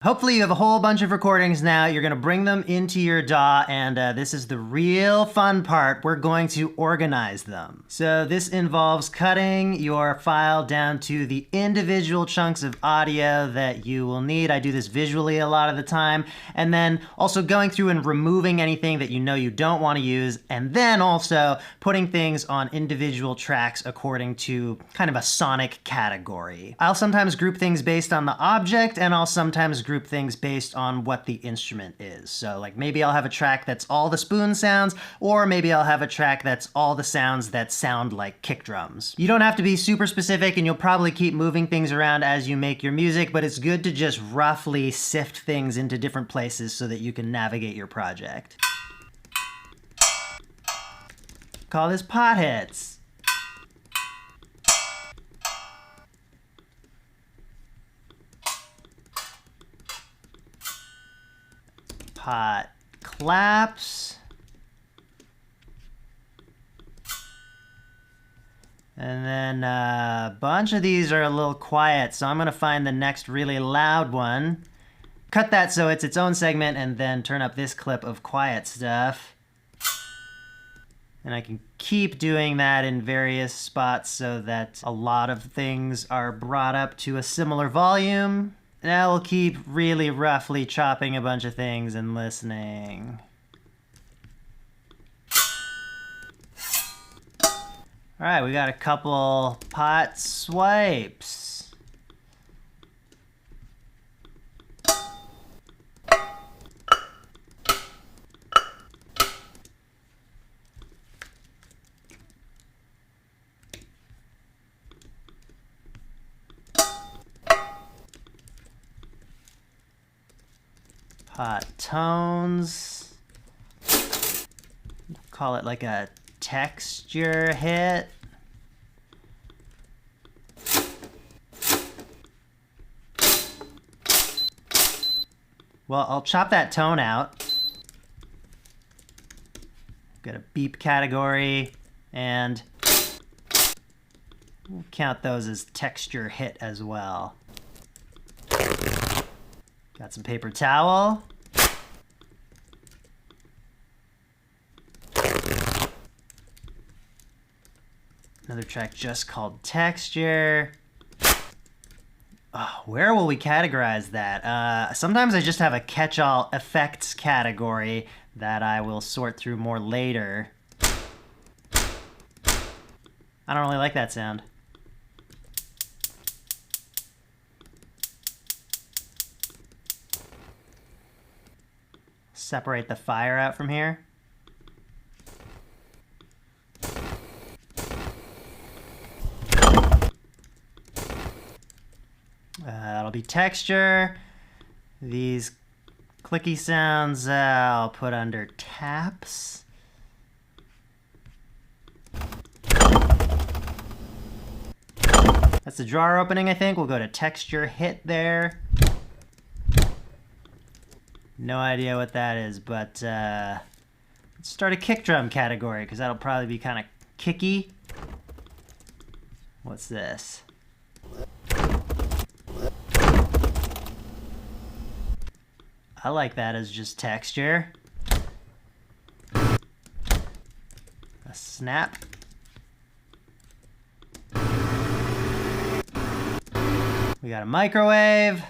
Hopefully you have a whole bunch of recordings now. You're going to bring them into your DAW, and this is the real fun part. We're going to organize them. So this involves cutting your file down to the individual chunks of audio that you will need. I do this visually a lot of the time, and then also going through and removing anything that you know you don't want to use, and then also putting things on individual tracks according to kind of a sonic category. I'll sometimes group things based on the object, and I'll sometimes group things based on what the instrument is. So like maybe I'll have a track that's all the spoon sounds, or maybe I'll have a track that's all the sounds that sound like kick drums. You don't have to be super specific, and you'll probably keep moving things around as you make your music, but it's good to just roughly sift things into different places so that you can navigate your project. Call this pot hits. Pot claps. And then a bunch of these are a little quiet, so I'm gonna find the next really loud one. Cut that so it's its own segment, and then turn up this clip of quiet stuff. And I can keep doing that in various spots so that a lot of things are brought up to a similar volume. Now we'll keep really roughly chopping a bunch of things and listening. All right, we got a couple pot swipes. Pot tones. Call it like a texture hit. Well, I'll chop that tone out. Got a beep category, and we'll count those as texture hit as well. Got some paper towel. Another track just called texture. Oh, where will we categorize that? Sometimes I just have a catch-all effects category that I will sort through more later. I don't really like that sound. Separate the fire out from here. That'll be texture. These clicky sounds I'll put under taps. That's the drawer opening, I think. We'll go to texture hit there. No idea what that is, but let's start a kick drum category, because that'll probably be kind of kicky. What's this? I like that as just texture. A snap. We got a microwave.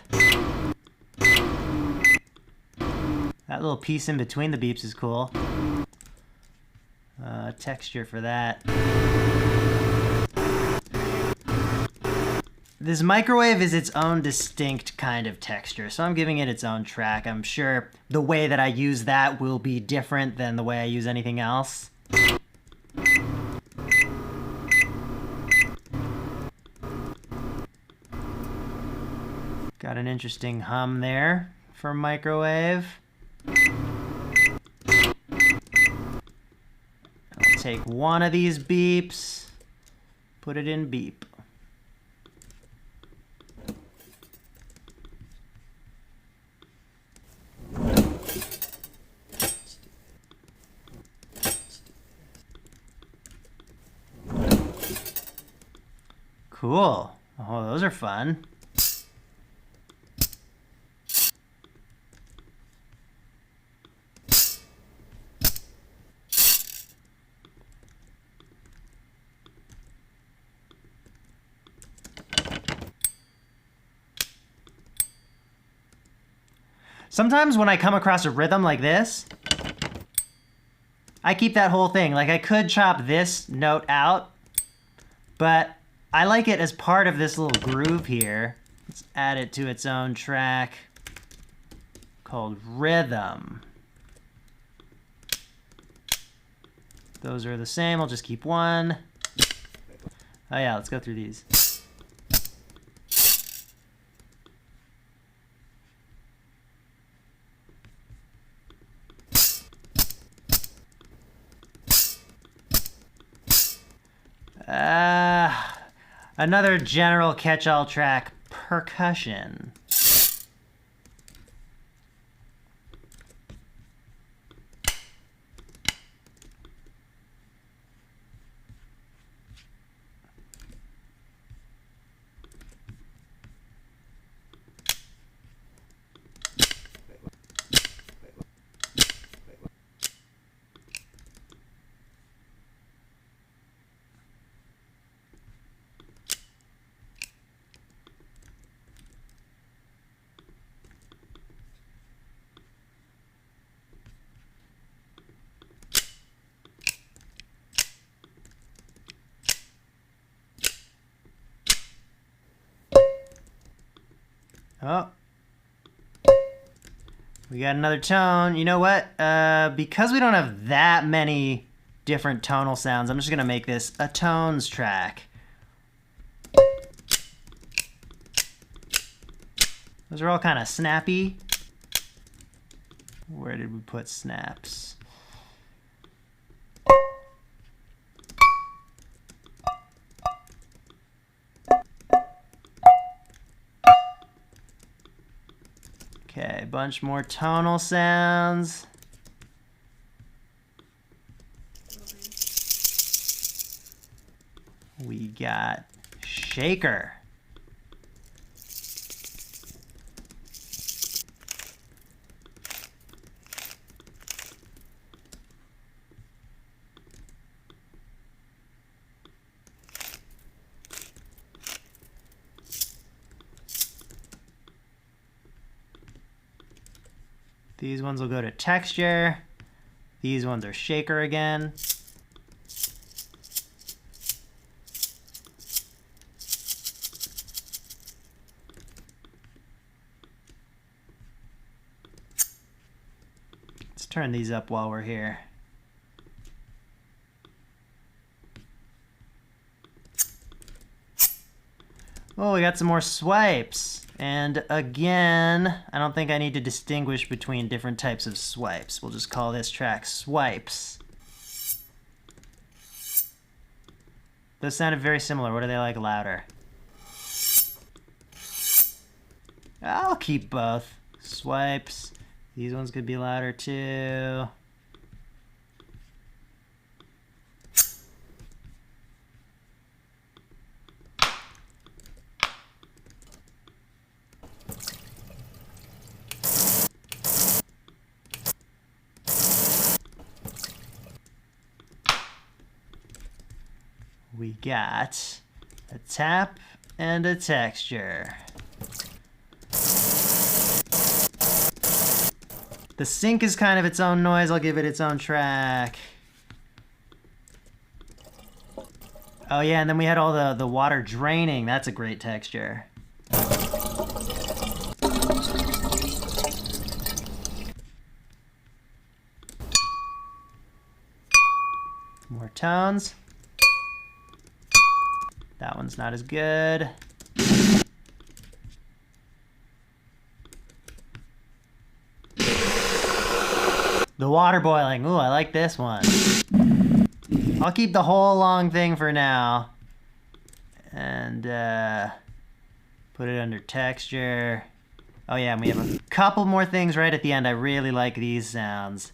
That little piece in between the beeps is cool. Texture for that. This microwave is its own distinct kind of texture, so I'm giving it its own track. I'm sure the way that I use that will be different than the way I use anything else. Got an interesting hum there for microwave. I'll take one of these beeps, put it in beep. Cool. Oh, those are fun. Sometimes when I come across a rhythm like this, I keep that whole thing. Like I could chop this note out, but I like it as part of this little groove here. Let's add it to its own track called rhythm. Those are the same, I'll just keep one. Oh yeah, let's go through these. Another general catch-all track, percussion. Oh. We got another tone. You know what? Because we don't have that many different tonal sounds, I'm just gonna make this a tones track. Those are all kind of snappy. Where did we put snaps? Okay, a bunch more tonal sounds. We got shaker. These ones will go to texture. These ones are shaker again. Let's turn these up while we're here. Oh, we got some more swipes. And again, I don't think I need to distinguish between different types of swipes. We'll just call this track swipes. Those sounded very similar. What are they like louder? I'll keep both. Swipes. These ones could be louder too. We got a tap and a texture. The sync is kind of its own noise. I'll give it its own track. Oh yeah, and then we had all the water draining. That's a great texture. More tones. That one's not as good. The water boiling. Ooh, I like this one. I'll keep the whole long thing for now. And put it under texture. Oh yeah, and we have a couple more things right at the end. I really like these sounds.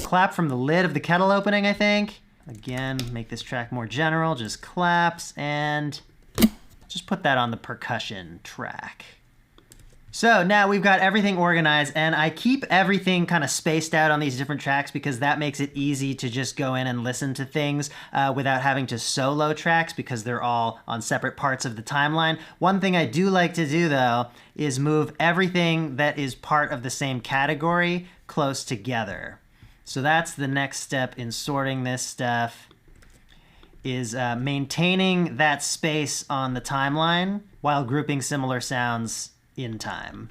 Clap from the lid of the kettle opening, I think. Again, make this track more general, just claps, and just put that on the percussion track. So now we've got everything organized, and I keep everything kind of spaced out on these different tracks because that makes it easy to just go in and listen to things without having to solo tracks because they're all on separate parts of the timeline. One thing I do like to do though is move everything that is part of the same category close together. So that's the next step in sorting this stuff, is maintaining that space on the timeline while grouping similar sounds in time.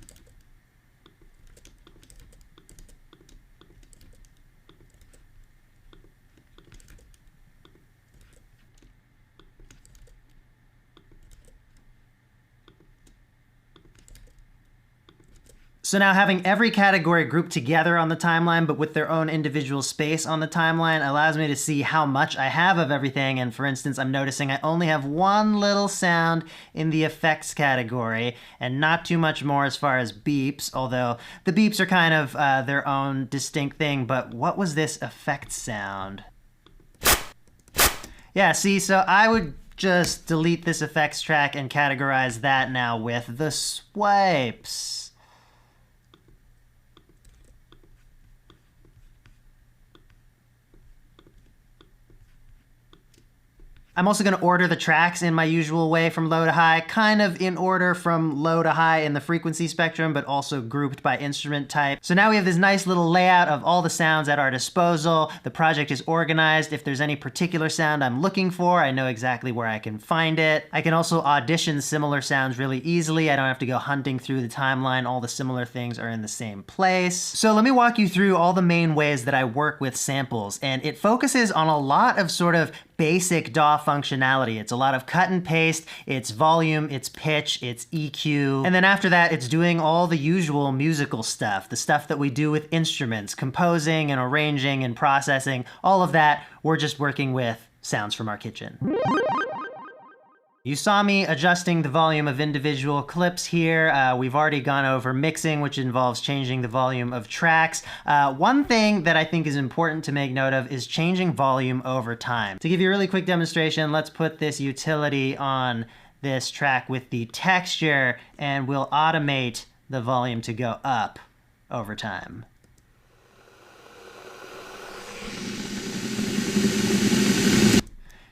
So now having every category grouped together on the timeline, but with their own individual space on the timeline, allows me to see how much I have of everything. And for instance, I'm noticing I only have one little sound in the effects category and not too much more as far as beeps, although the beeps are kind of their own distinct thing. But what was this effect sound? Yeah, see, so I would just delete this effects track and categorize that now with the swipes. I'm also going to order the tracks in my usual way from low to high, kind of in order from low to high in the frequency spectrum, but also grouped by instrument type. So now we have this nice little layout of all the sounds at our disposal. The project is organized. If there's any particular sound I'm looking for, I know exactly where I can find it. I can also audition similar sounds really easily. I don't have to go hunting through the timeline. All the similar things are in the same place. So let me walk you through all the main ways that I work with samples, and it focuses on a lot of sort of basic DAW functionality. It's a lot of cut and paste, it's volume, it's pitch, it's EQ. And then after that, it's doing all the usual musical stuff, the stuff that we do with instruments, composing and arranging and processing, all of that, we're just working with sounds from our kitchen. You saw me adjusting the volume of individual clips here. We've already gone over mixing, which involves changing the volume of tracks. One thing that I think is important to make note of is changing volume over time. To give you a really quick demonstration, let's put this utility on this track with the texture, and we'll automate the volume to go up over time.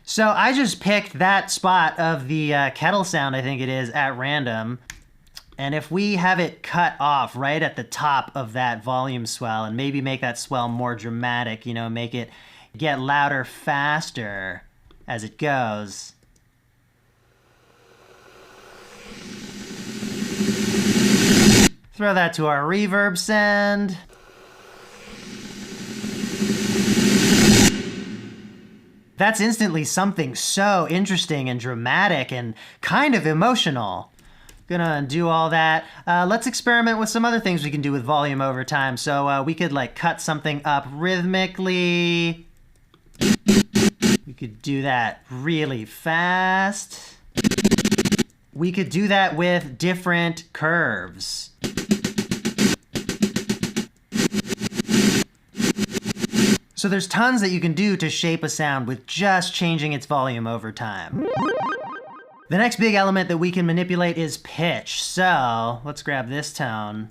So I just picked that spot of the kettle sound, I think it is, at random. And if we have it cut off right at the top of that volume swell and maybe make that swell more dramatic, you know, make it get louder faster as it goes. Throw that to our reverb send. That's instantly something so interesting and dramatic and kind of emotional. Gonna undo all that. Let's experiment with some other things we can do with volume over time. So we could like cut something up rhythmically. We could do that really fast. We could do that with different curves. So there's tons that you can do to shape a sound with just changing its volume over time. The next big element that we can manipulate is pitch. So let's grab this tone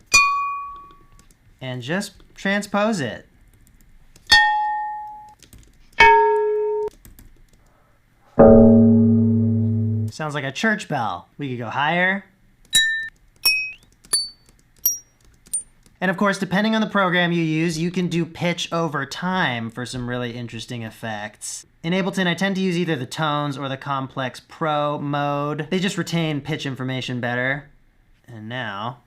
and just transpose it. Sounds like a church bell. We could go higher. And of course, depending on the program you use, you can do pitch over time for some really interesting effects. In Ableton, I tend to use either the tones or the complex pro mode. They just retain pitch information better. And now,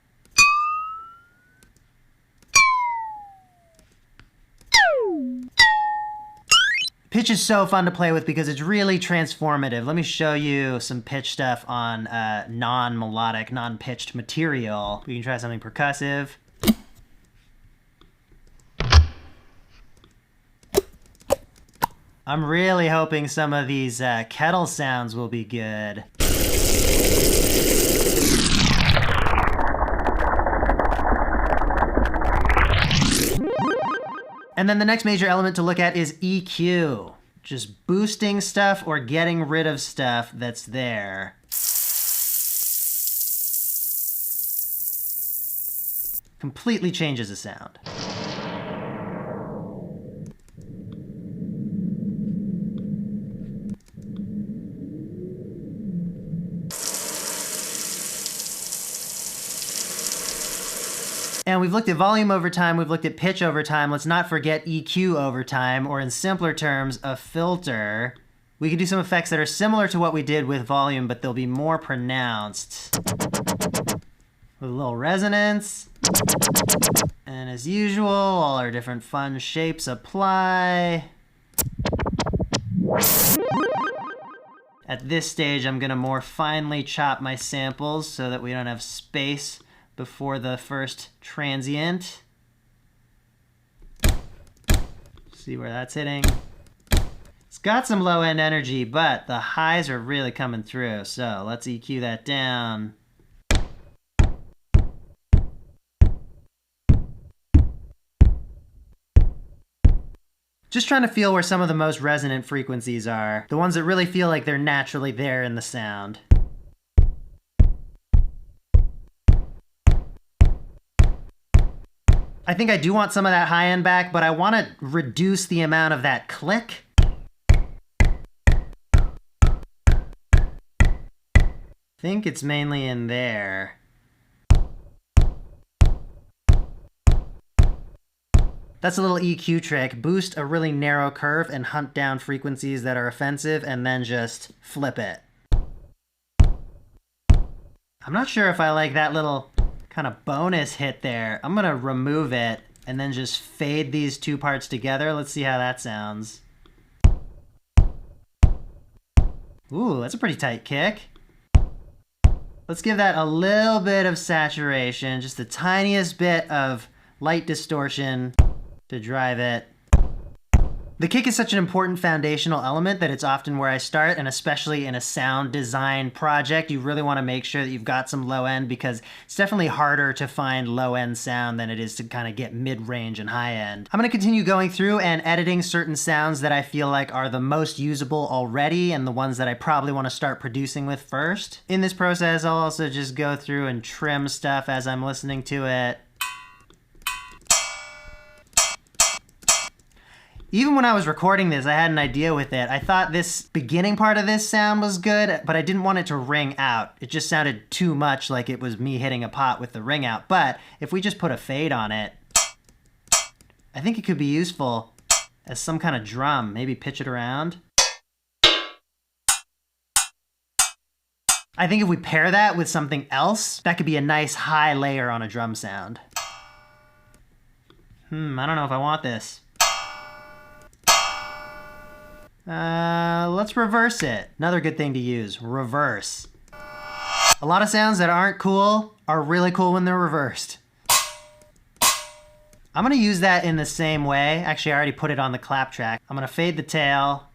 pitch is so fun to play with because it's really transformative. Let me show you some pitch stuff on non-melodic, non-pitched material. We can try something percussive. I'm really hoping some of these kettle sounds will be good. And then the next major element to look at is EQ. Just boosting stuff or getting rid of stuff that's there. Completely changes the sound. And we've looked at volume over time, we've looked at pitch over time. Let's not forget EQ over time, or in simpler terms, a filter. We can do some effects that are similar to what we did with volume, but they'll be more pronounced. With a little resonance. And as usual, all our different fun shapes apply. At this stage, I'm gonna more finely chop my samples so that we don't have space before the first transient. See where that's hitting. It's got some low end energy, but the highs are really coming through. So let's EQ that down. Just trying to feel where some of the most resonant frequencies are. The ones that really feel like they're naturally there in the sound. I think I do want some of that high end back, but I want to reduce the amount of that click. I think it's mainly in there. That's a little EQ trick. Boost a really narrow curve and hunt down frequencies that are offensive and then just flip it. I'm not sure if I like that little kind of bonus hit there. I'm gonna remove it and then just fade these two parts together. Let's see how that sounds. Ooh, that's a pretty tight kick. Let's give that a little bit of saturation, just the tiniest bit of light distortion to drive it. The kick is such an important foundational element that it's often where I start, and especially in a sound design project, you really want to make sure that you've got some low end, because it's definitely harder to find low end sound than it is to kind of get mid-range and high end. I'm going to continue going through and editing certain sounds that I feel like are the most usable already and the ones that I probably want to start producing with first. In this process, I'll also just go through and trim stuff as I'm listening to it. Even when I was recording this, I had an idea with it. I thought this beginning part of this sound was good, but I didn't want it to ring out. It just sounded too much like it was me hitting a pot with the ring out. But if we just put a fade on it, I think it could be useful as some kind of drum. Maybe pitch it around. I think if we pair that with something else, that could be a nice high layer on a drum sound. I don't know if I want this. Let's reverse it. Another good thing to use, reverse. A lot of sounds that aren't cool are really cool when they're reversed. I'm gonna use that in the same way. Actually, I already put it on the clap track. I'm gonna fade the tail.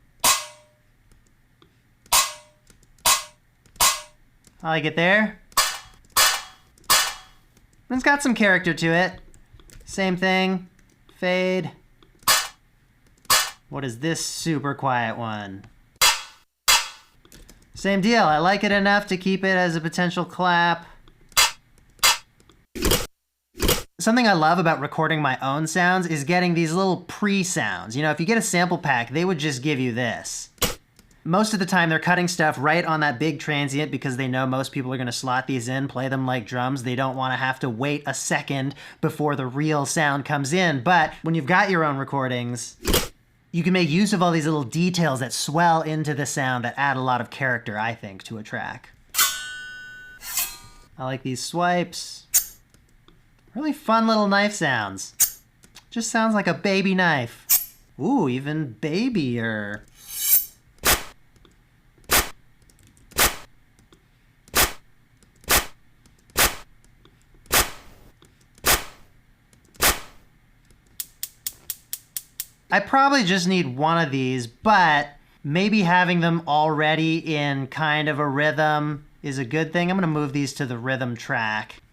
I like it there. And it's got some character to it. Same thing, fade. What is this super quiet one? Same deal, I like it enough to keep it as a potential clap. Something I love about recording my own sounds is getting these little pre-sounds. You know, if you get a sample pack, they would just give you this. Most of the time they're cutting stuff right on that big transient because they know most people are gonna slot these in, play them like drums. They don't wanna have to wait a second before the real sound comes in. But when you've got your own recordings, you can make use of all these little details that swell into the sound that add a lot of character, I think, to a track. I like these swipes. Really fun little knife sounds. Just sounds like a baby knife. Ooh, even babyier. I probably just need one of these, but maybe having them already in kind of a rhythm is a good thing. I'm gonna move these to the rhythm track.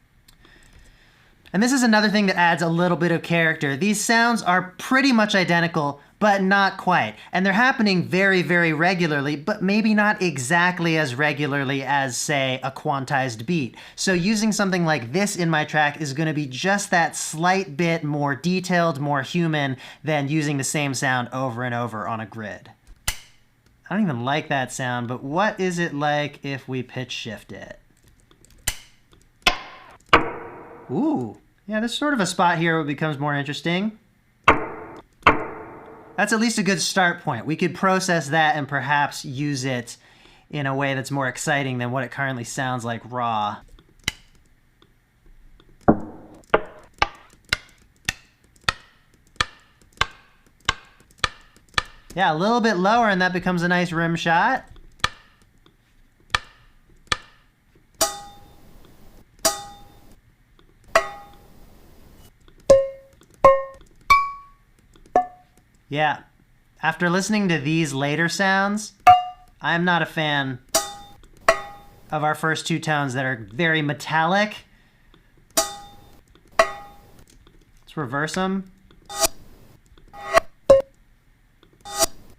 And this is another thing that adds a little bit of character. These sounds are pretty much identical, but not quite. And they're happening very, very regularly, but maybe not exactly as regularly as, say, a quantized beat. So using something like this in my track is going to be just that slight bit more detailed, more human than using the same sound over and over on a grid. I don't even like that sound, but what is it like if we pitch shift it? Ooh, yeah, there's sort of a spot here where it becomes more interesting. That's at least a good start point. We could process that and perhaps use it in a way that's more exciting than what it currently sounds like raw. Yeah, a little bit lower and that becomes a nice rim shot. Yeah, after listening to these later sounds, I'm not a fan of our first two tones that are very metallic. Let's reverse them.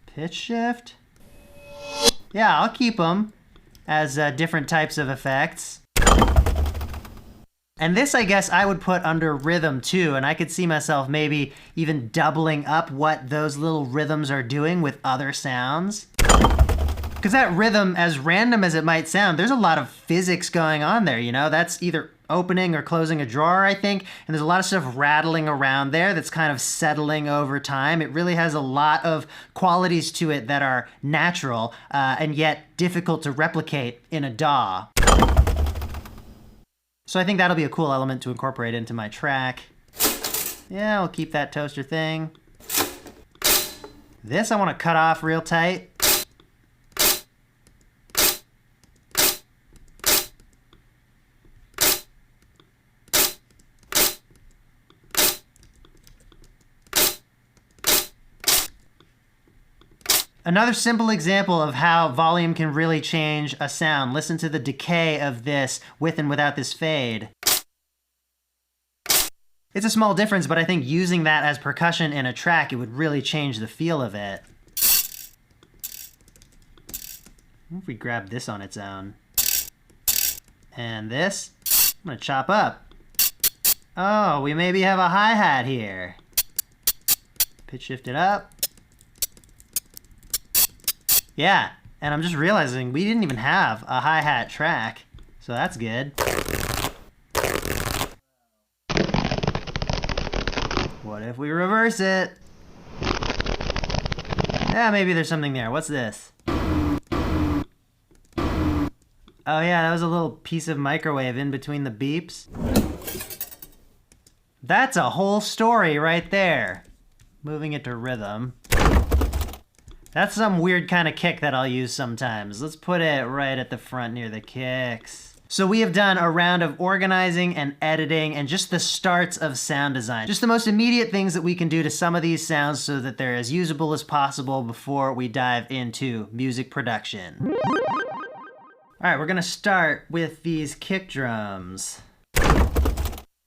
Pitch shift. Yeah, I'll keep them as different types of effects. And this, I guess, I would put under rhythm too, and I could see myself maybe even doubling up what those little rhythms are doing with other sounds. Because that rhythm, as random as it might sound, there's a lot of physics going on there, you know? That's either opening or closing a drawer, I think, and there's a lot of stuff rattling around there that's kind of settling over time. It really has a lot of qualities to it that are natural and yet difficult to replicate in a DAW. So I think that'll be a cool element to incorporate into my track. Yeah, I'll keep that toaster thing. This I want to cut off real tight. Another simple example of how volume can really change a sound. Listen to the decay of this with and without this fade. It's a small difference, but I think using that as percussion in a track, it would really change the feel of it. What if we grab this on its own? And this, I'm gonna chop up. Oh, we maybe have a hi-hat here. Pitch shift it up. Yeah, and I'm just realizing we didn't even have a hi-hat track, so that's good. What if we reverse it? Yeah, maybe there's something there. What's this? Oh yeah, that was a little piece of microwave in between the beeps. That's a whole story right there. Moving it to rhythm. That's some weird kind of kick that I'll use sometimes. Let's put it right at the front near the kicks. So we have done a round of organizing and editing and just the starts of sound design. Just the most immediate things that we can do to some of these sounds so that they're as usable as possible before we dive into music production. All right, we're gonna start with these kick drums.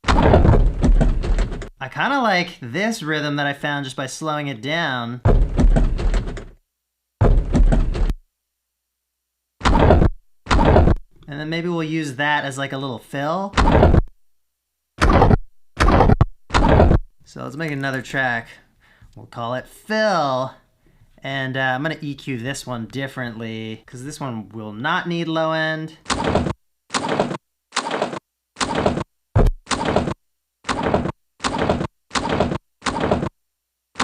I kind of like this rhythm that I found just by slowing it down. And then maybe we'll use that as like a little fill. So let's make another track. We'll call it Fill. And I'm gonna EQ this one differently because this one will not need low end.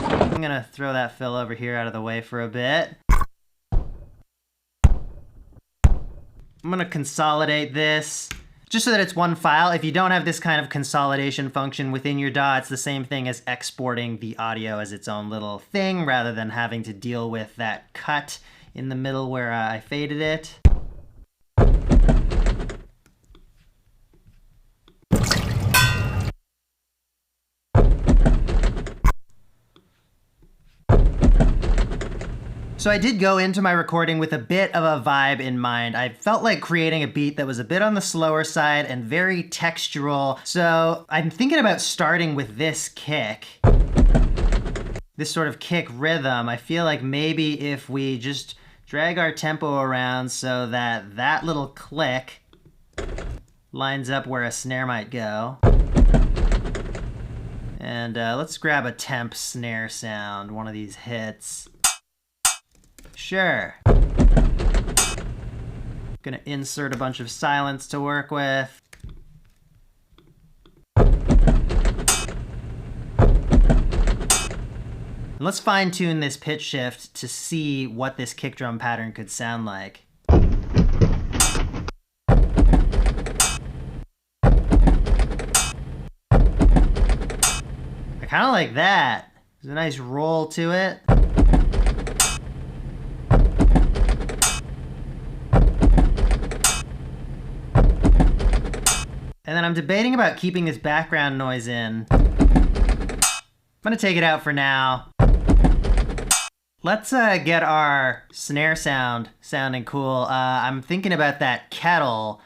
I'm gonna throw that fill over here out of the way for a bit. I'm gonna consolidate this just so that it's one file. If you don't have this kind of consolidation function within your DAW, it's the same thing as exporting the audio as its own little thing rather than having to deal with that cut in the middle where I faded it. So I did go into my recording with a bit of a vibe in mind. I felt like creating a beat that was a bit on the slower side and very textural. So I'm thinking about starting with this kick. this sort of kick rhythm, I feel like maybe if we just drag our tempo around so that that little click lines up where a snare might go. And let's grab a temp snare sound, one of these hits. Sure. Gonna insert a bunch of silence to work with. And let's fine tune this pitch shift to see what this kick drum pattern could sound like. I kind of like that. There's a nice roll to it. And then I'm debating about keeping this background noise in. I'm gonna take it out for now. Let's get our snare sound sounding cool. I'm thinking about that kettle.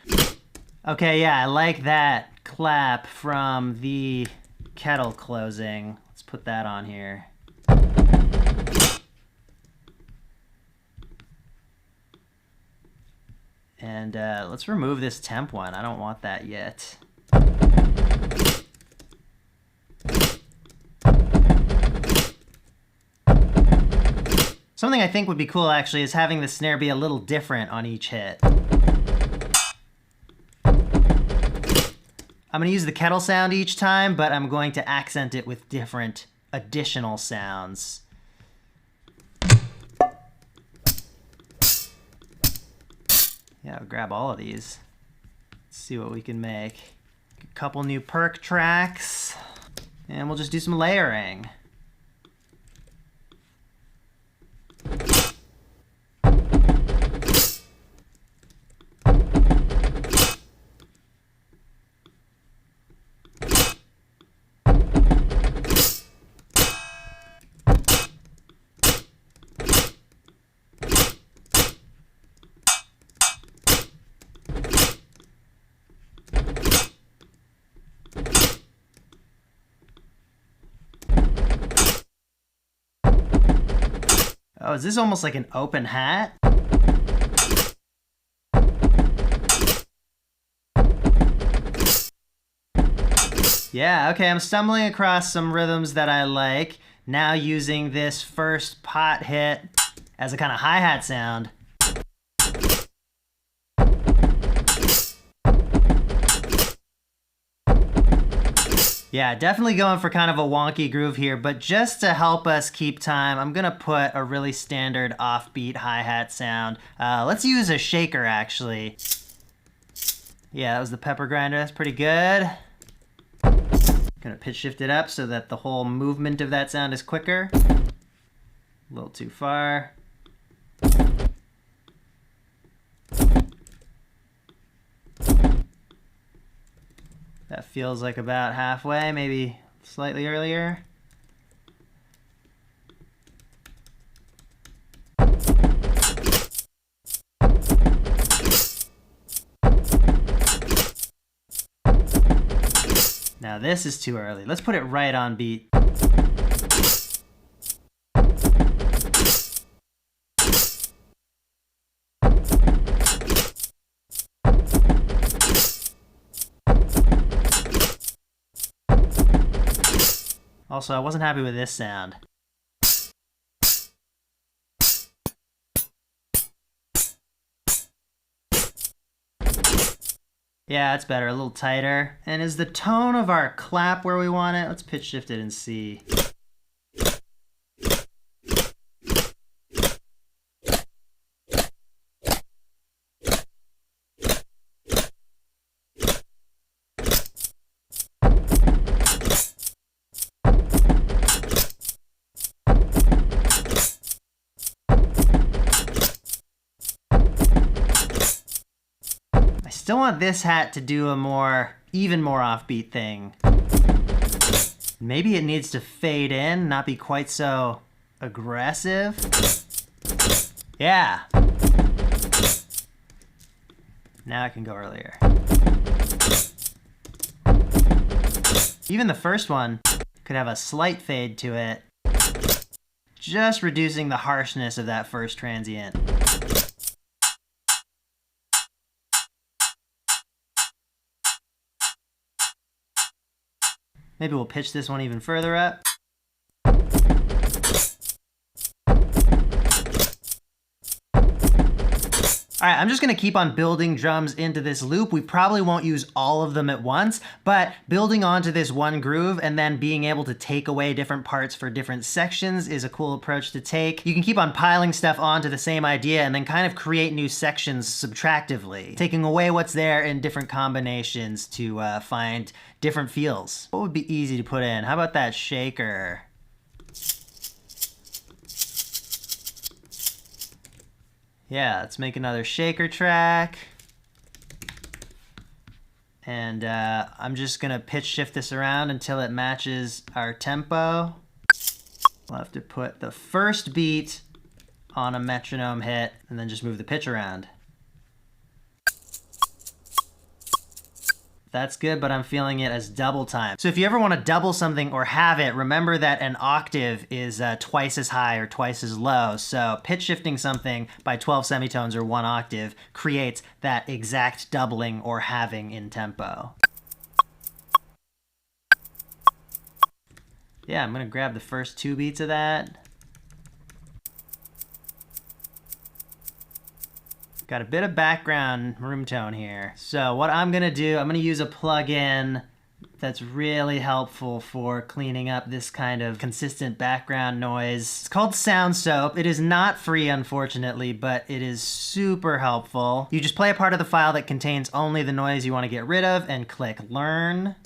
Okay, yeah, I like that clap from the kettle closing. Let's put that on here. And let's remove this temp one. I don't want that yet. Something I think would be cool actually is having the snare be a little different on each hit. I'm going to use the kettle sound each time, but I'm going to accent it with different additional sounds. Yeah, I'll grab all of these. Let's see what we can make. A couple new perk tracks, and we'll just do some layering. Oh, is this almost like an open hat? Yeah, okay, I'm stumbling across some rhythms that I like. Now using this first pot hit as a kind of hi-hat sound. Yeah, definitely going for kind of a wonky groove here, but just to help us keep time, I'm gonna put a really standard offbeat hi-hat sound. Let's use a shaker, actually. Yeah, that was the pepper grinder, that's pretty good. Gonna pitch shift it up so that the whole movement of that sound is quicker. A little too far. That feels like about halfway, maybe slightly earlier. Now this is too early. Let's put it right on beat. Also, I wasn't happy with this sound. Yeah, that's better, a little tighter. And is the tone of our clap where we want it? Let's pitch shift it and see. Still want this hat to do a even more offbeat thing. Maybe it needs to fade in, not be quite so aggressive. Yeah. Now I can go earlier. Even the first one could have a slight fade to it. just reducing the harshness of that first transient. Maybe we'll pitch this one even further up. All right, I'm just gonna keep on building drums into this loop. We probably won't use all of them at once, but building onto this one groove and then being able to take away different parts for different sections is a cool approach to take. You can keep on piling stuff onto the same idea and then kind of create new sections subtractively, taking away what's there in different combinations to find different feels. What would be easy to put in? How about that shaker? Yeah, let's make another shaker track. And I'm just gonna pitch shift this around until it matches our tempo. We'll have to put the first beat on a metronome hit and then just move the pitch around. That's good, but I'm feeling it as double time. So if you ever want to double something or have it, remember that an octave is twice as high or twice as low. So pitch shifting something by 12 semitones or 1 octave creates that exact doubling or halving in tempo. Yeah, I'm gonna grab the first 2 beats of that. Got a bit of background room tone here. So what I'm gonna do, I'm gonna use a plugin that's really helpful for cleaning up this kind of consistent background noise. It's called Sound Soap. It is not free, unfortunately, but it is super helpful. You just play a part of the file that contains only the noise you wanna get rid of and click Learn.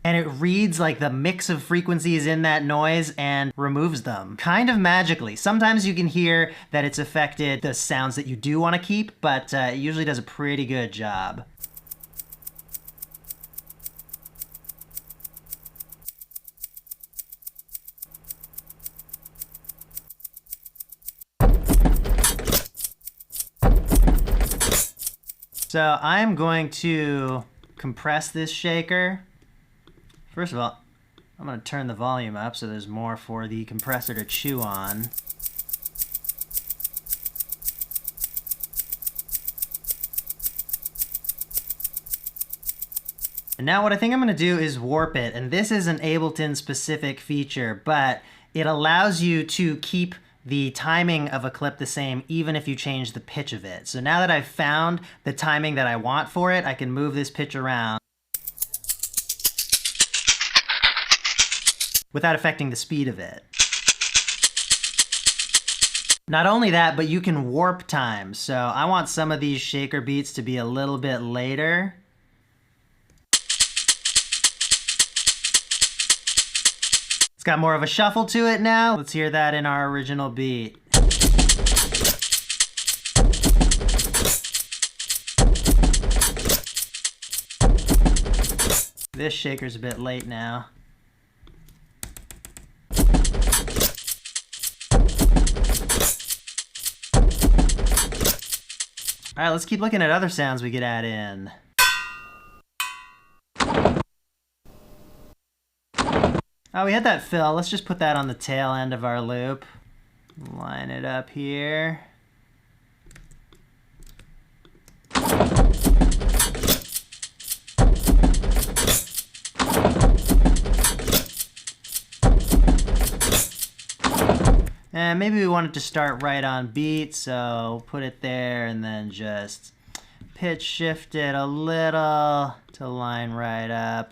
And it reads like the mix of frequencies in that noise and removes them kind of magically. Sometimes you can hear that it's affected the sounds that you do want to keep, but it usually does a pretty good job. So I'm going to compress this shaker. First of all, I'm going to turn the volume up so there's more for the compressor to chew on. And now what I think I'm going to do is warp it, and this is an Ableton specific feature, but it allows you to keep the timing of a clip the same even if you change the pitch of it. So now that I've found the timing that I want for it, I can move this pitch around without affecting the speed of it. Not only that, but you can warp time. So I want some of these shaker beats to be a little bit later. It's got more of a shuffle to it now. Let's hear that in our original beat. This shaker's a bit late now. All right, let's keep looking at other sounds we could add in. Oh, we had that fill. Let's just put that on the tail end of our loop. Line it up here. And maybe we want it to start right on beat, so put it there and then just pitch shift it a little to line right up.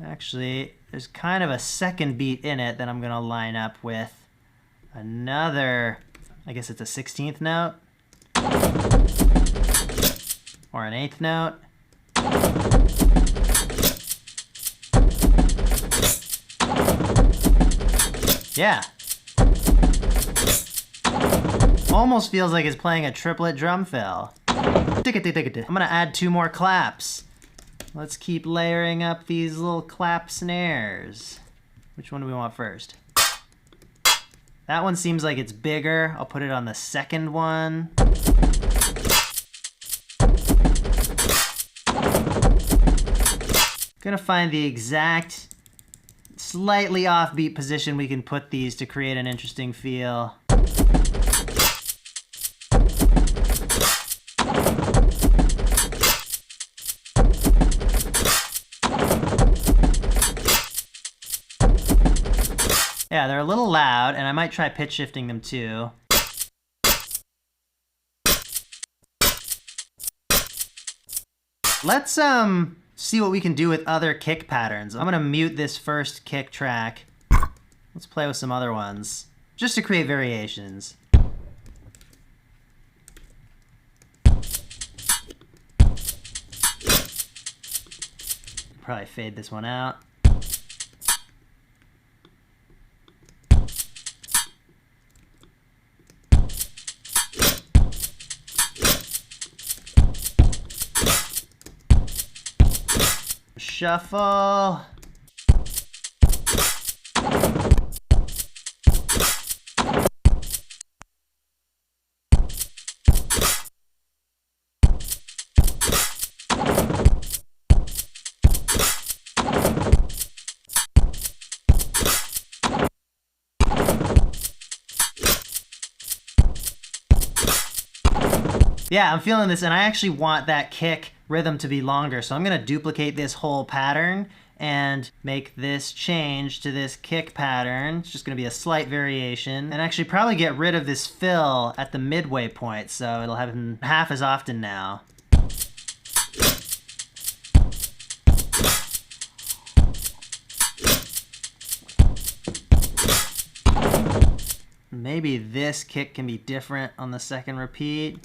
Actually, there's kind of a second beat in it that I'm gonna line up with another, I guess it's a 16th note or an 8th note. Yeah. Almost feels like it's playing a triplet drum fill. I'm gonna add 2 more claps. Let's keep layering up these little clap snares. Which one do we want first? That one seems like it's bigger. I'll put it on the second one. Gonna find the exact slightly offbeat position we can put these to create an interesting feel. Yeah, they're a little loud, and I might try pitch shifting them too. Let's see what we can do with other kick patterns. I'm gonna mute this first kick track. Let's play with some other ones, just to create variations. Probably fade this one out. Shuffle. Yeah, I'm feeling this, and I actually want that kick rhythm to be longer, so I'm gonna duplicate this whole pattern and make this change to this kick pattern. It's just gonna be a slight variation, and actually probably get rid of this fill at the midway point, so it'll happen half as often now. Maybe this kick can be different on the second repeat.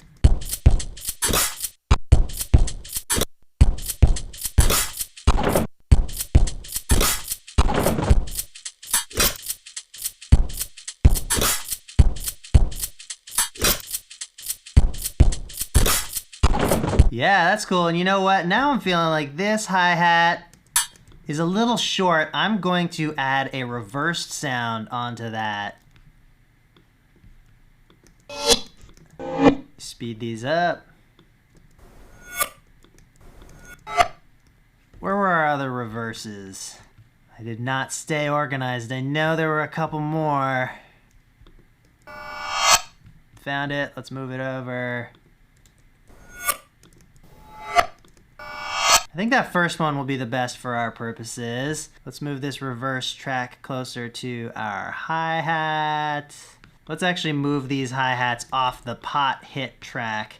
Yeah, that's cool. And you know what? Now I'm feeling like this hi-hat is a little short. I'm going to add a reversed sound onto that. Speed these up. Where were our other reverses? I did not stay organized. I know there were a couple more. Found it. Let's move it over. I think that first one will be the best for our purposes. Let's move this reverse track closer to our hi-hat. Let's actually move these hi-hats off the pot hit track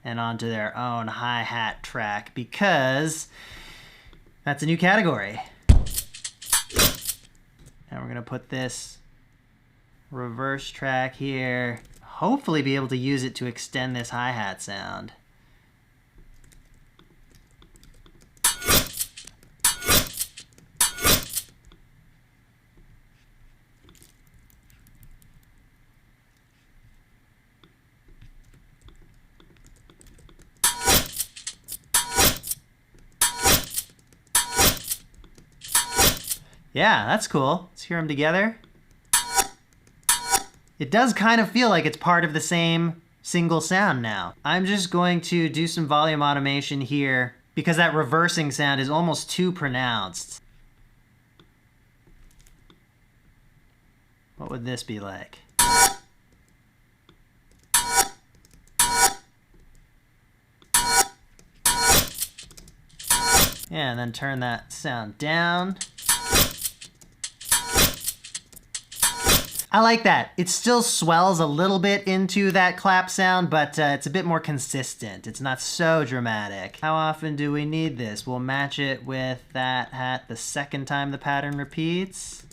and onto their own hi-hat track, because that's a new category. And we're gonna put this reverse track here. Hopefully be able to use it to extend this hi-hat sound. Yeah, that's cool. Let's hear them together. It does kind of feel like it's part of the same single sound now. I'm just going to do some volume automation here because that reversing sound is almost too pronounced. What would this be like? Yeah, and then turn that sound down. I like that. It still swells a little bit into that clap sound, but it's a bit more consistent. It's not so dramatic. How often do we need this? We'll match it with that hat the second time the pattern repeats.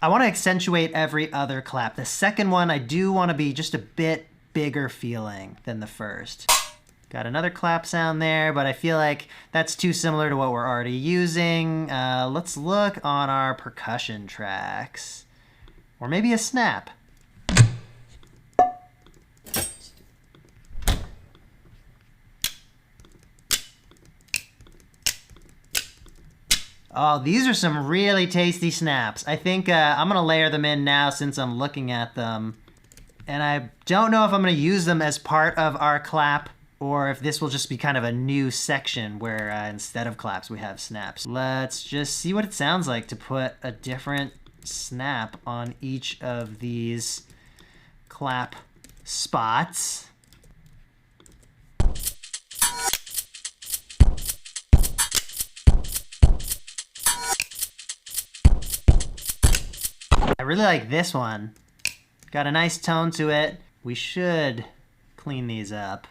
I want to accentuate every other clap. The second one, I do want to be just a bit bigger feeling than the first. Got another clap sound there, but I feel like that's too similar to what we're already using. Let's look on our percussion tracks. Or maybe a snap. Oh, these are some really tasty snaps. I think I'm gonna layer them in now since I'm looking at them. And I don't know if I'm going to use them as part of our clap or if this will just be kind of a new section where instead of claps we have snaps. Let's just see what it sounds like to put a different snap on each of these clap spots. I really like this one. Got a nice tone to it. We should clean these up.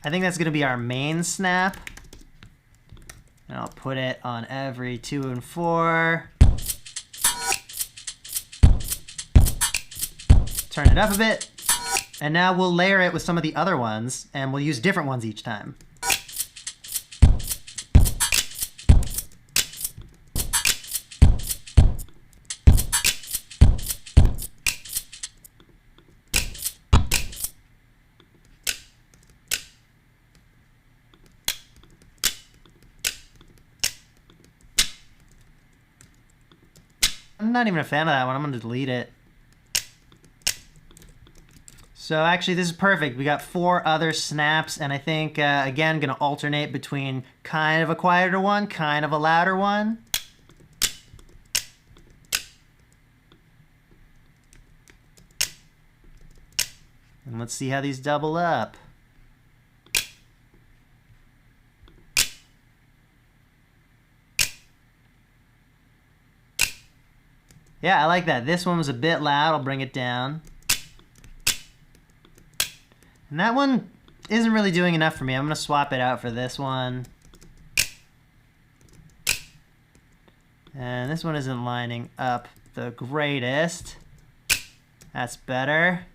I think that's going to be our main snap. And I'll put it on every 2 and 4. Turn it up a bit. And now we'll layer it with some of the other ones, and we'll use different ones each time. I'm not even a fan of that one. I'm going to delete it. So actually this is perfect. We got 4 other snaps, and I think, again, going to alternate between kind of a quieter one, kind of a louder one. And let's see how these double up. Yeah, I like that. This one was a bit loud. I'll bring it down. And that one isn't really doing enough for me. I'm going to swap it out for this one. And this one isn't lining up the greatest. That's better.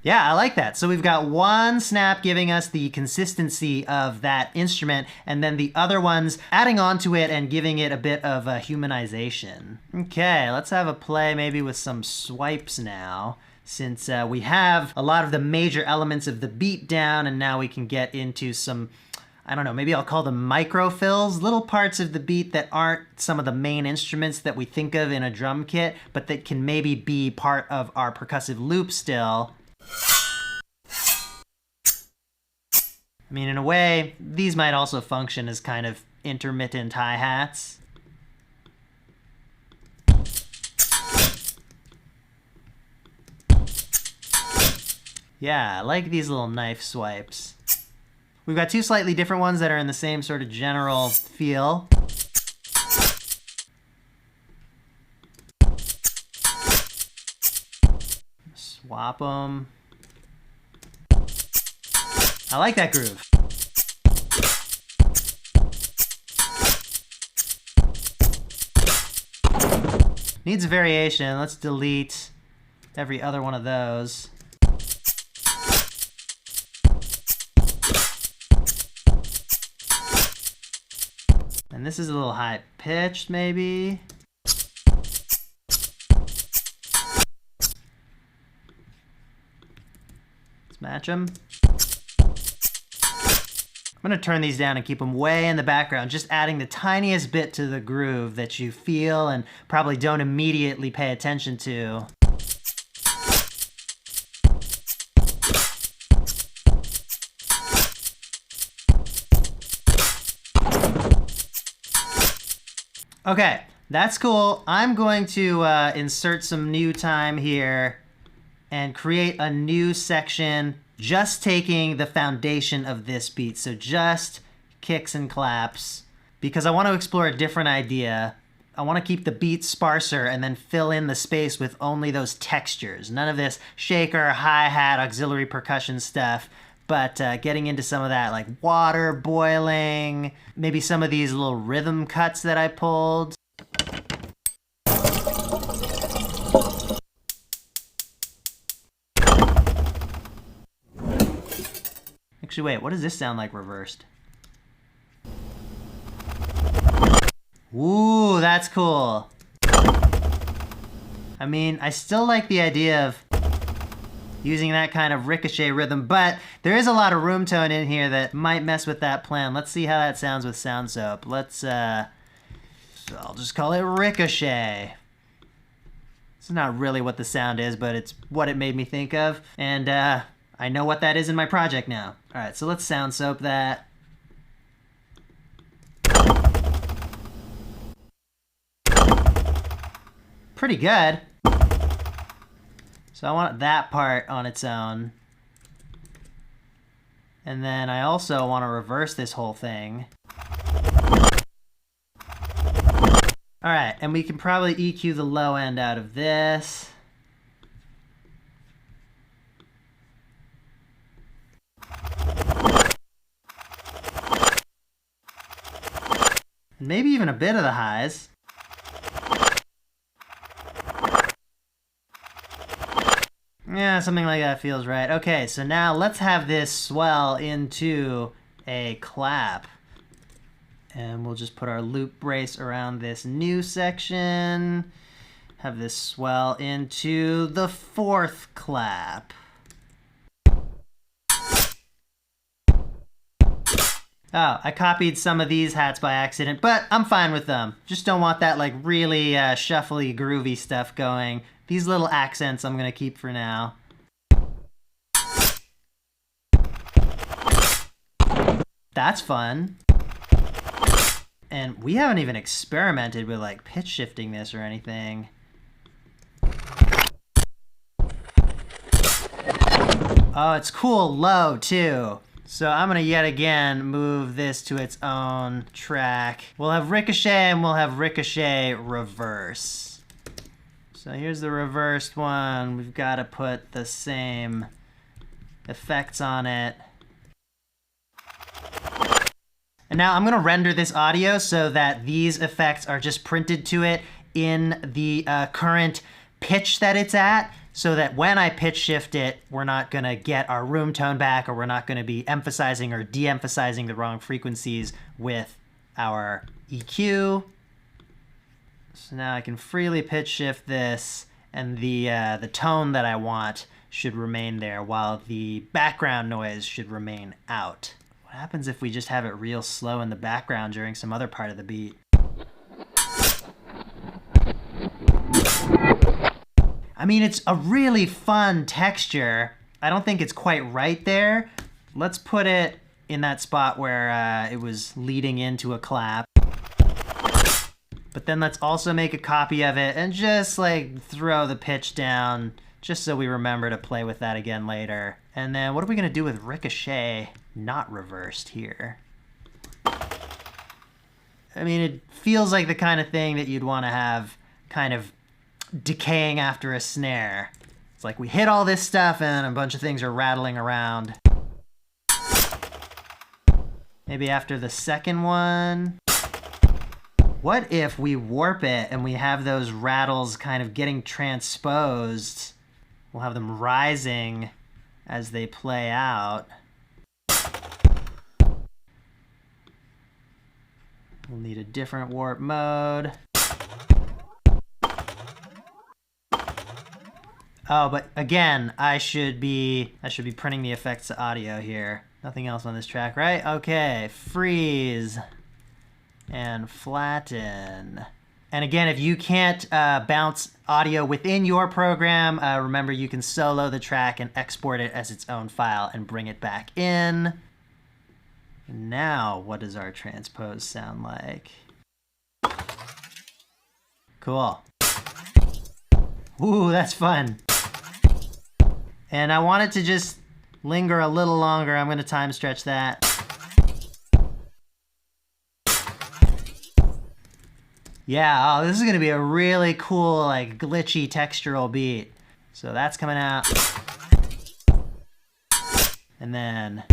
Yeah, I like that. So we've got one snap giving us the consistency of that instrument, and then the other ones adding on to it and giving it a bit of a humanization. Okay, let's have a play maybe with some swipes now, since we have a lot of the major elements of the beat down, and now we can get into some, I don't know, maybe I'll call them microfills, little parts of the beat that aren't some of the main instruments that we think of in a drum kit, but that can maybe be part of our percussive loop still. I mean, in a way, these might also function as kind of intermittent hi-hats. Yeah, I like these little knife swipes. We've got 2 slightly different ones that are in the same sort of general feel. Swap them. I like that groove. Needs a variation. Let's delete every other one of those. And this is a little high pitched, maybe. Let's match them. I'm going to turn these down and keep them way in the background, just adding the tiniest bit to the groove that you feel and probably don't immediately pay attention to. Okay, that's cool. I'm going to insert some new time here and create a new section just taking the foundation of this beat, so just kicks and claps, because I want to explore a different idea. I want to keep the beat sparser and then fill in the space with only those textures. None of this shaker, hi-hat, auxiliary percussion stuff, but getting into some of that like water boiling, maybe some of these little rhythm cuts that I pulled. Actually, wait, what does this sound like reversed? Ooh, that's cool. I mean, I still like the idea of using that kind of ricochet rhythm, but there is a lot of room tone in here that might mess with that plan. Let's see how that sounds with Sound Soap. Let's, I'll just call it ricochet. It's not really what the sound is, but it's what it made me think of. And I know what that is in my project now. All right, so let's Sound Soap that. Pretty good. So I want that part on its own. And then I also want to reverse this whole thing. All right, and we can probably EQ the low end out of this. Maybe even a bit of the highs. Yeah, something like that feels right. Okay, so now let's have this swell into a clap. And we'll just put our loop brace around this new section. Have this swell into the fourth clap. Oh, I copied some of these hats by accident, but I'm fine with them. Just don't want that like really shuffly, groovy stuff going. These little accents I'm gonna keep for now. That's fun. And we haven't even experimented with like pitch shifting this or anything. Oh, it's cool low too. So I'm gonna yet again move this to its own track. We'll have ricochet and we'll have ricochet reverse. So here's the reversed one. We've got to put the same effects on it. And now I'm gonna render this audio so that these effects are just printed to it in the current pitch that it's at, so that when I pitch shift it, we're not gonna get our room tone back, or we're not gonna be emphasizing or de-emphasizing the wrong frequencies with our EQ. So now I can freely pitch shift this, and the tone that I want should remain there, while the background noise should remain out. What happens if we just have it real slow in the background during some other part of the beat? I mean, it's a really fun texture. I don't think it's quite right there. Let's put it in that spot where it was leading into a clap. But then let's also make a copy of it and just like throw the pitch down, just so we remember to play with that again later. And then what are we gonna do with ricochet not reversed here? I mean, it feels like the kind of thing that you'd want to have kind of decaying after a snare. It's like we hit all this stuff and a bunch of things are rattling around. Maybe after the second one. What if we warp it and we have those rattles kind of getting transposed? We'll have them rising as they play out. We'll need a different warp mode. Oh, but again, I should be printing the effects to audio here. Nothing else on this track, right? Okay, freeze and flatten. And again, if you can't bounce audio within your program, remember you can solo the track and export it as its own file and bring it back in. Now, what does our transpose sound like? Cool. Ooh, that's fun. And I want it to just linger a little longer. I'm gonna time stretch that. Yeah, oh, this is gonna be a really cool, like, glitchy textural beat. So that's coming out. And then,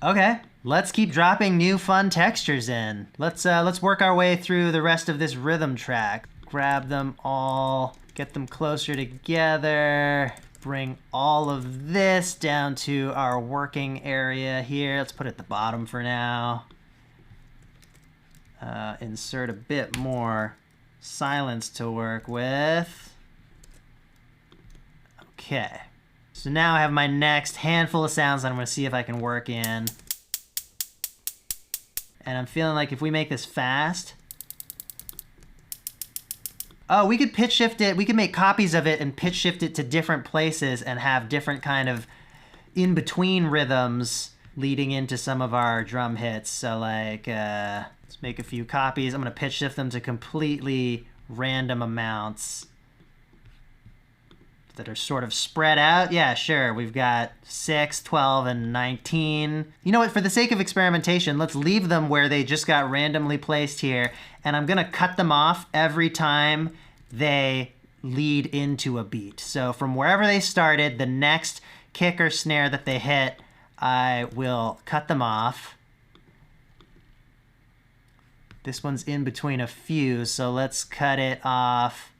okay, let's keep dropping new fun textures in. Let's work our way through the rest of this rhythm track. Grab them all, get them closer together. bring all of this down to our working area here. Let's put it at the bottom for now. Insert a bit more silence to work with. Okay. So now I have my next handful of sounds that I'm going to see if I can work in. And I'm feeling like if we make this fast... Oh, we could pitch shift it. We could make copies of it and pitch shift it to different places and have different kind of in-between rhythms leading into some of our drum hits. So like, let's make a few copies. I'm going to pitch shift them to completely random amounts that are sort of spread out. Yeah, sure. We've got 6, 12, and 19. You know what? For the sake of experimentation, let's leave them where they just got randomly placed here. And I'm going to cut them off every time they lead into a beat. So from wherever they started, the next kick or snare that they hit, I will cut them off. This one's in between a few, so let's cut it off.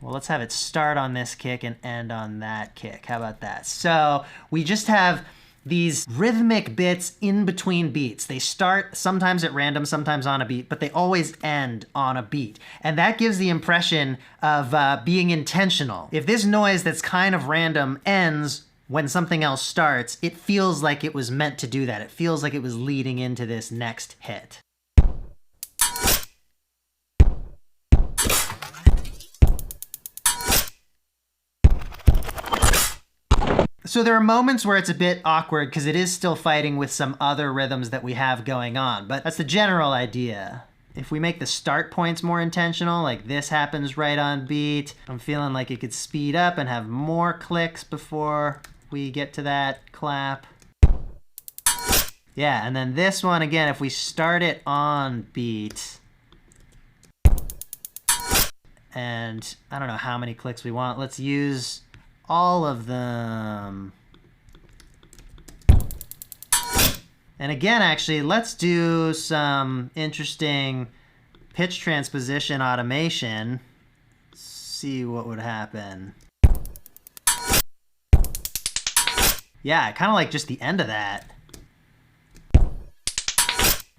Well, let's have it start on this kick and end on that kick. How about that? So we just have these rhythmic bits in between beats. They start sometimes at random, sometimes on a beat, but they always end on a beat. And that gives the impression of being intentional. If this noise that's kind of random ends when something else starts, it feels like it was meant to do that. It feels like it was leading into this next hit. So there are moments where it's a bit awkward because it is still fighting with some other rhythms that we have going on, but that's the general idea. If we make the start points more intentional, like this happens right on beat, I'm feeling like it could speed up and have more clicks before we get to that clap. Yeah, and then this one, again, if we start it on beat, and I don't know how many clicks we want, let's use all of them. And again, actually, let's do some interesting pitch transposition automation. See what would happen. Yeah, I kind of like just the end of that.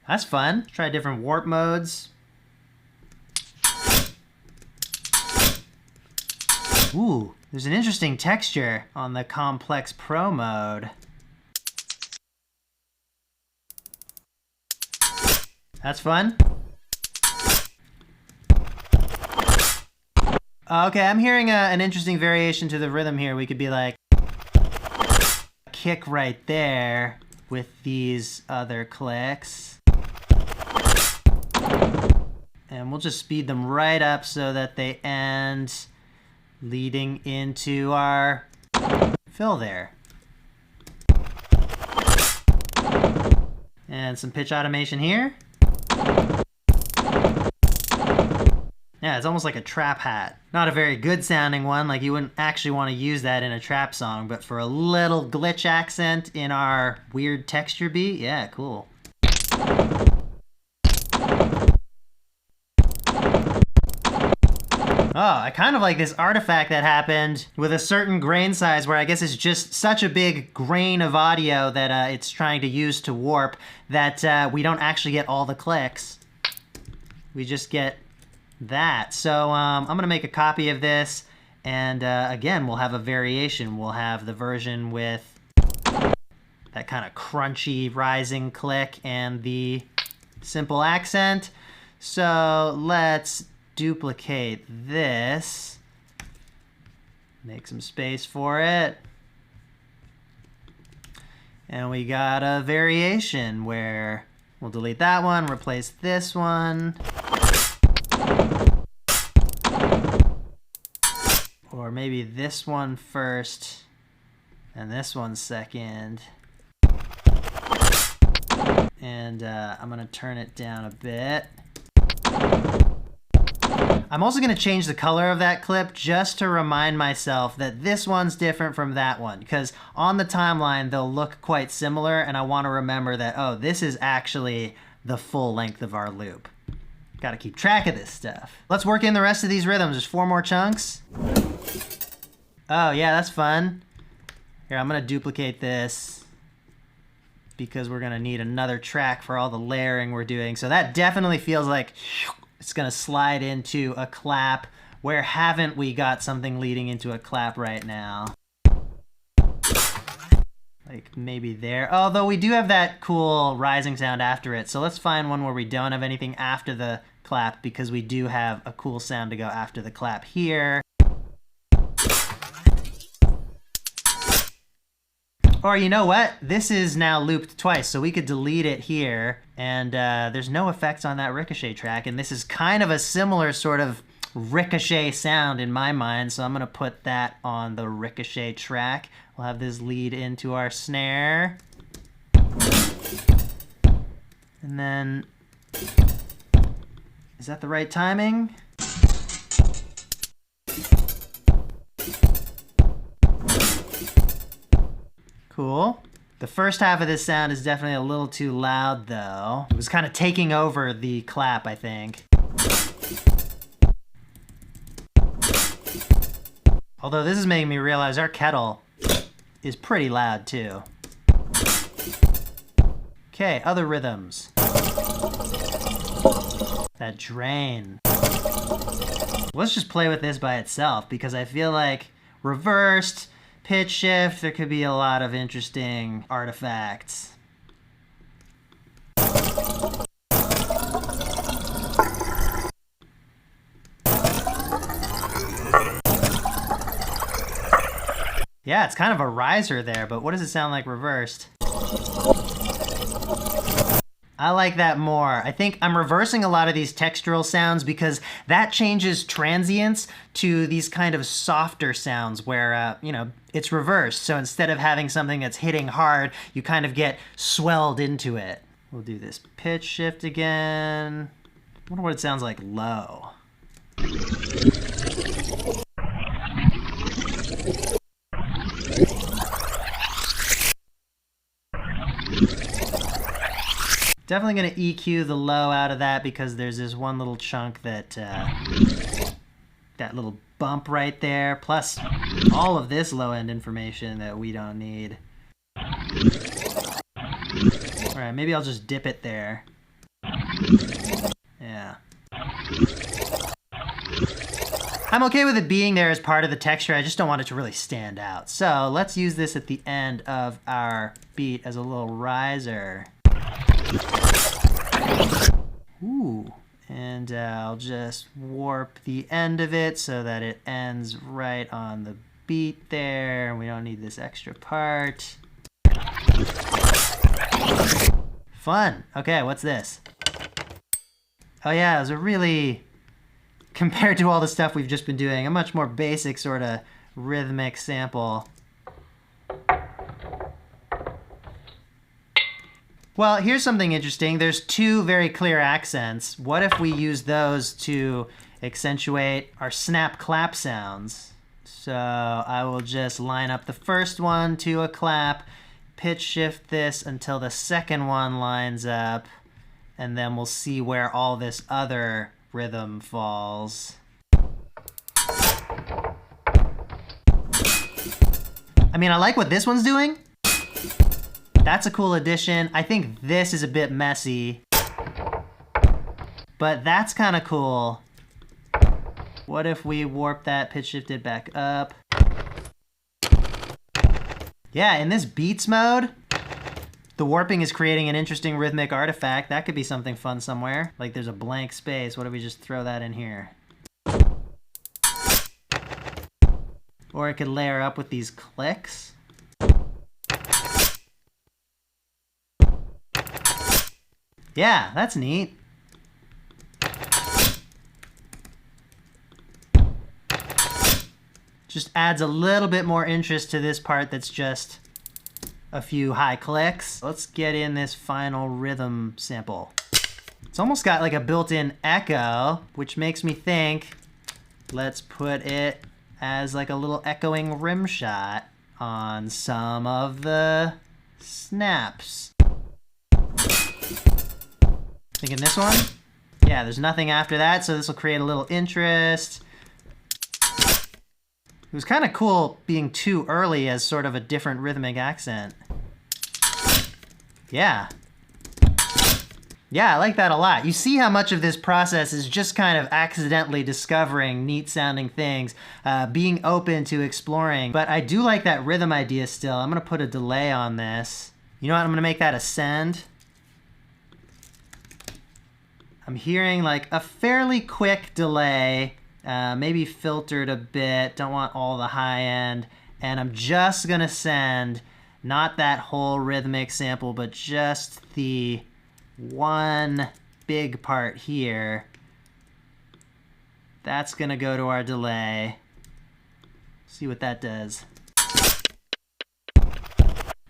That's fun. Let's try different warp modes. Ooh, there's an interesting texture on the Complex Pro mode. That's fun. Okay, I'm hearing an interesting variation to the rhythm here. We could be like, kick right there with these other clicks. And we'll just speed them right up so that they end leading into our fill there. And some pitch automation here. Yeah, it's almost like a trap hat. Not a very good sounding one, like you wouldn't actually want to use that in a trap song, but for a little glitch accent in our weird texture beat, yeah, cool. Oh, I kind of like this artifact that happened with a certain grain size where I guess it's just such a big grain of audio that it's trying to use to warp that we don't actually get all the clicks. We just get that. So I'm going to make a copy of this, and again, we'll have a variation. We'll have the version with that kind of crunchy rising click and the simple accent. So let's duplicate this, make some space for it, and we got a variation where we'll delete that one, replace this one, or maybe this one first and this one second, and I'm gonna turn it down a bit. I'm also going to change the color of that clip just to remind myself that this one's different from that one, because on the timeline they'll look quite similar, and I want to remember that, oh, this is actually the full length of our loop. Got to keep track of this stuff. Let's work in the rest of these rhythms. There's 4 more chunks. Oh, yeah, that's fun. Here, I'm gonna duplicate this because we're gonna need another track for all the layering we're doing. So that definitely feels like it's gonna slide into a clap. Where haven't we got something leading into a clap right now? Like maybe there. Although we do have that cool rising sound after it. So let's find one where we don't have anything after the clap, because we do have a cool sound to go after the clap here. Or you know what? This is now looped twice, so we could delete it here. And there's no effects on that ricochet track. And this is kind of a similar sort of ricochet sound in my mind, so I'm gonna put that on the ricochet track. We'll have this lead into our snare. And then, is that the right timing? Cool. The first half of this sound is definitely a little too loud though. It was kind of taking over the clap, I think. Although this is making me realize our kettle is pretty loud too. Okay, other rhythms. That drain. Let's just play with this by itself, because I feel like reversed, pitch shift, there could be a lot of interesting artifacts. Yeah, it's kind of a riser there, but what does it sound like reversed? I like that more. I think I'm reversing a lot of these textural sounds because that changes transients to these kind of softer sounds where, you know, it's reversed. So instead of having something that's hitting hard, you kind of get swelled into it. We'll do this pitch shift again. I wonder what it sounds like low. Definitely going to EQ the low out of that because there's this one little chunk that, that little bump right there, plus all of this low end information that we don't need. Alright, maybe I'll just dip it there. Yeah. I'm okay with it being there as part of the texture, I just don't want it to really stand out. So let's use this at the end of our beat as a little riser. Ooh, and I'll just warp the end of it so that it ends right on the beat there. We don't need this extra part. Fun. Okay, what's this? Oh yeah, it was a really, compared to all the stuff we've just been doing, a much more basic sort of rhythmic sample. Well, here's something interesting. There's two very clear accents. What if we use those to accentuate our snap clap sounds? So I will just line up the first one to a clap, pitch shift this until the second one lines up, and then we'll see where all this other rhythm falls. I mean, I like what this one's doing. That's a cool addition. I think this is a bit messy, but that's kind of cool. What if we warp that, pitch shift it back up? Yeah, in this beats mode, the warping is creating an interesting rhythmic artifact. That could be something fun somewhere. Like there's a blank space. What if we just throw that in here? Or it could layer up with these clicks. Yeah, that's neat. Just adds a little bit more interest to this part that's just a few high clicks. Let's get in this final rhythm sample. It's almost got like a built-in echo, which makes me think, let's put it as like a little echoing rim shot on some of the snaps. Thinking this one? Yeah, there's nothing after that, so this will create a little interest. It was kind of cool being too early as sort of a different rhythmic accent. Yeah. Yeah, I like that a lot. You see how much of this process is just kind of accidentally discovering neat sounding things, being open to exploring. But I do like that rhythm idea still. I'm gonna put a delay on this. You know what, I'm gonna make that ascend. I'm hearing like a fairly quick delay, maybe filtered a bit, don't want all the high end. And I'm just gonna send, not that whole rhythmic sample, but just the one big part here. That's gonna go to our delay. See what that does.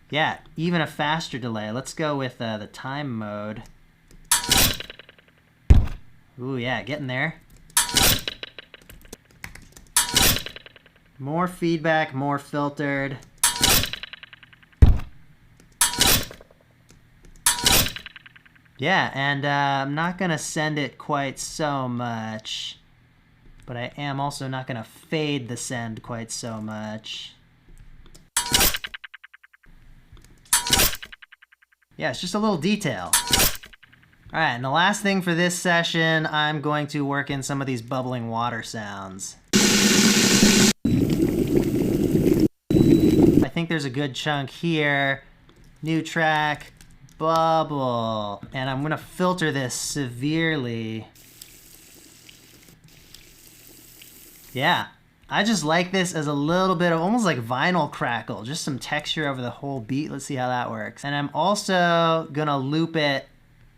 Yeah, even a faster delay. Let's go with the time mode. Ooh, yeah, getting there. More feedback, more filtered. Yeah, and I'm not gonna send it quite so much, but I am also not gonna fade the send quite so much. Yeah, it's just a little detail. All right, and the last thing for this session, I'm going to work in some of these bubbling water sounds. I think there's a good chunk here. New track, bubble. And I'm gonna filter this severely. Yeah, I just like this as a little bit of almost like vinyl crackle, just some texture over the whole beat. Let's see how that works. And I'm also gonna loop it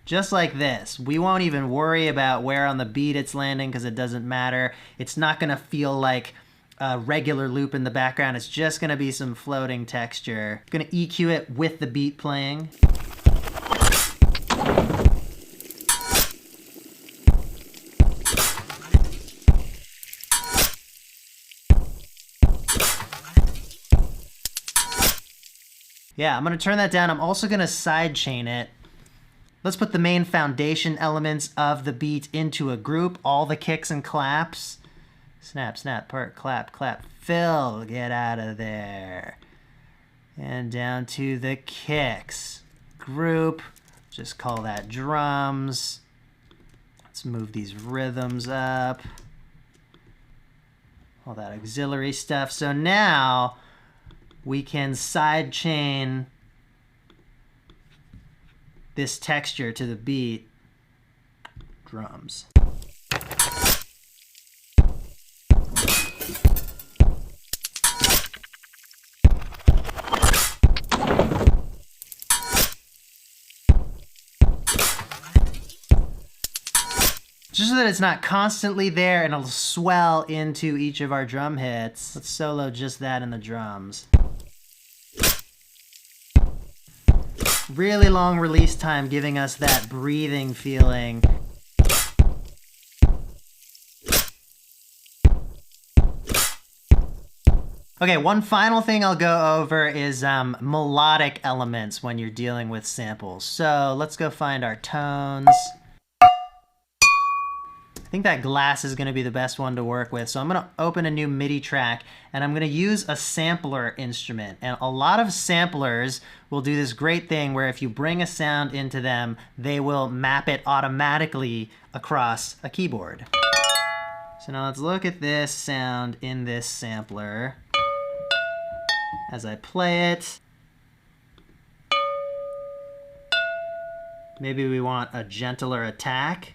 just like this. We won't even worry about where on the beat it's landing because it doesn't matter. It's not gonna feel like a regular loop in the background. It's just gonna be some floating texture. I'm gonna EQ it with the beat playing. Yeah, I'm gonna turn that down. I'm also gonna sidechain it. Let's put the main foundation elements of the beat into a group, all the kicks and claps. Snap, snap, part, clap, clap, fill, get out of there. And down to the kicks. Group, just call that drums. Let's move these rhythms up. All that auxiliary stuff. So now we can sidechain this texture to the beat. Drums. Just so that it's not constantly there and it'll swell into each of our drum hits. Let's solo just that in the drums. Really long release time, giving us that breathing feeling. Okay, one final thing I'll go over is melodic elements when you're dealing with samples. So let's go find our tones. I think that glass is gonna be the best one to work with. So I'm gonna open a new MIDI track and I'm gonna use a sampler instrument. And a lot of samplers will do this great thing where if you bring a sound into them, they will map it automatically across a keyboard. So now let's look at this sound in this sampler. As I play it, maybe we want a gentler attack.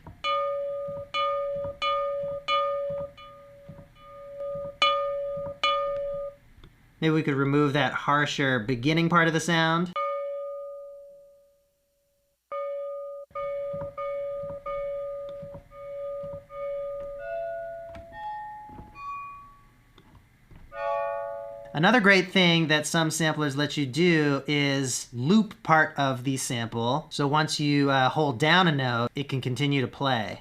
Maybe we could remove that harsher beginning part of the sound. Another great thing that some samplers let you do is loop part of the sample. So once you hold down a note, it can continue to play.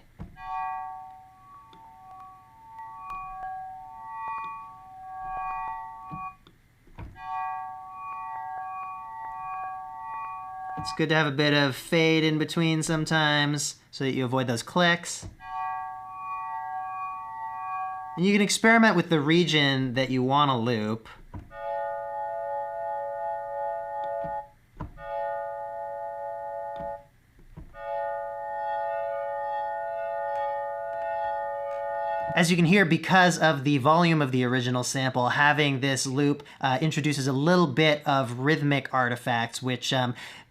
It's good to have a bit of fade in between sometimes so that you avoid those clicks. And you can experiment with the region that you want to loop. As you can hear, because of the volume of the original sample, having this loop introduces a little bit of rhythmic artifacts, which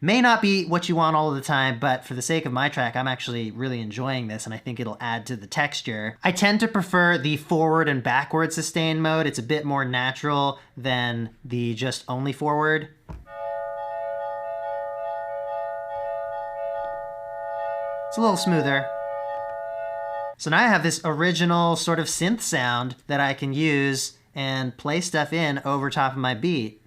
may not be what you want all of the time, but for the sake of my track, I'm actually really enjoying this, and I think it'll add to the texture. I tend to prefer the forward and backward sustain mode. It's a bit more natural than the just only forward. It's a little smoother. So now I have this original sort of synth sound that I can use and play stuff in over top of my beat.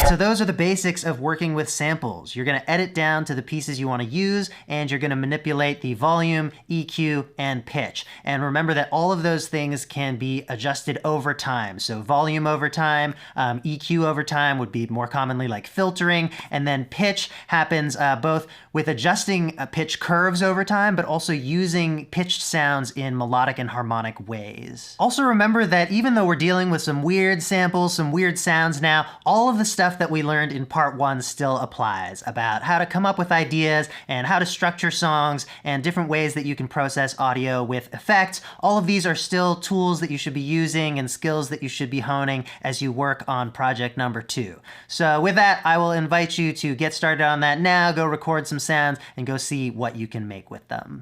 So those are the basics of working with samples. You're going to edit down to the pieces you want to use, and you're going to manipulate the volume, EQ, and pitch. And remember that all of those things can be adjusted over time. So volume over time, EQ over time would be more commonly like filtering, and then pitch happens both with adjusting pitch curves over time, but also using pitched sounds in melodic and harmonic ways. Also remember that even though we're dealing with some weird samples, some weird sounds now, all of the stuff that we learned in part one still applies about how to come up with ideas and how to structure songs and different ways that you can process audio with effects. All of these are still tools that you should be using and skills that you should be honing as you work on project number 2. So with that, I will invite you to get started on that now, go record some sounds, and go see what you can make with them.